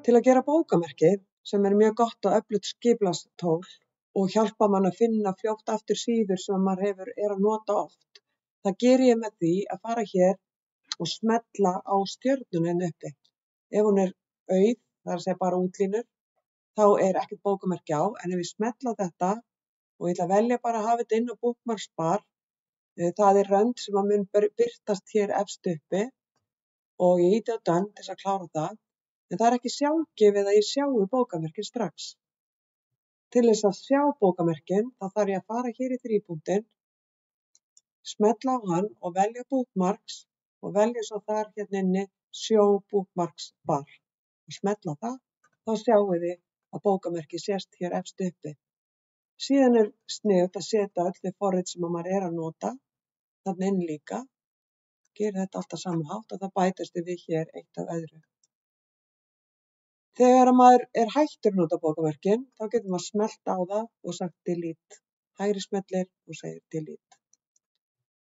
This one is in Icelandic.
Til að gera bókamerki, sem er mjög gott og öflugt skipulagstól og hjálpa mann að finna fljótt aftur síður sem maður er að nota oft, það geri ég með því að fara hér og smella á stjörnuna hérna uppi. Ef hún er auð, það er að segja bara útlínur, þá er ekkert bókamerki á, en ef ég smella á þetta og ég ætla að velja bara að hafa þetta inn á bookmarks bar, það er rönd sem að mun birtast hér efst uppi og ég ýti á done til þess að klára það. En það er ekki sjálfgefið að ég sjái bókamerkin strax. Til þess að sjá bókamerkin, þá þarf ég að fara hér í þrípunktinn, smella á hann og velja bookmarks og velja svo þar hérna inni show bookmarks bar. Og smella á það, þá sjáum við að bókamerki sést hér efst uppi. Síðan er sniðugt að setja öll þau forrit sem maður er að nota, þarna inn líka. Gerir þetta alltaf sama hátt og það bætast við hér eitt af öðru. Þegar maður er hættur að nota bókamerkin, þá getur maður smellt á það og sagt delete. Hægri smellir og segir delete.